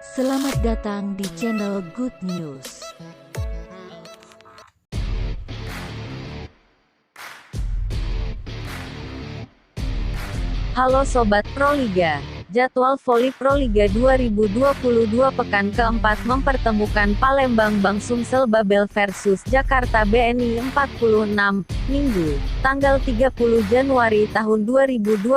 Selamat datang di channel Good News. Halo Sobat Proliga, jadwal voli Proliga 2022 pekan keempat mempertemukan Palembang Bang Sumsel Babel versus Jakarta BNI 46, Minggu, tanggal 30 Januari tahun 2022.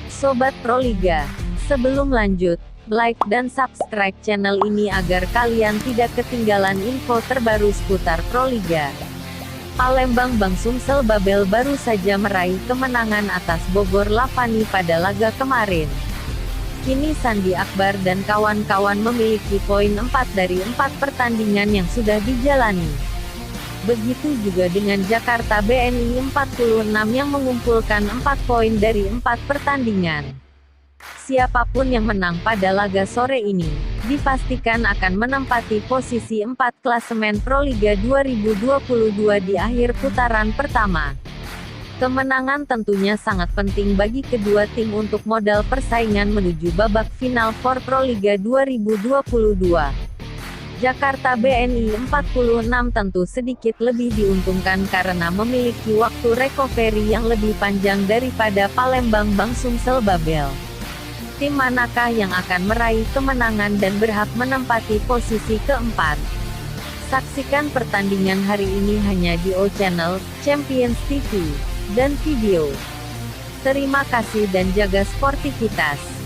Sobat Proliga, sebelum lanjut, like dan subscribe channel ini agar kalian tidak ketinggalan info terbaru seputar Proliga. Palembang Bang Sumsel Babel baru saja meraih kemenangan atas Bogor Lavani pada laga kemarin. Kini Sandi Akbar dan kawan-kawan memiliki poin 4 dari 4 pertandingan yang sudah dijalani. Begitu juga dengan Jakarta BNI 46 yang mengumpulkan 4 poin dari 4 pertandingan. Siapapun yang menang pada laga sore ini, dipastikan akan menempati posisi 4 klasemen Proliga 2022 di akhir putaran pertama. Kemenangan tentunya sangat penting bagi kedua tim untuk modal persaingan menuju babak final for Proliga 2022. Jakarta BNI 46 tentu sedikit lebih diuntungkan karena memiliki waktu recovery yang lebih panjang daripada Palembang Bang Sumsel Babel. Tim manakah yang akan meraih kemenangan dan berhak menempati posisi keempat? Saksikan pertandingan hari ini hanya di O Channel, Champions TV, dan video. Terima kasih dan jaga sportivitas.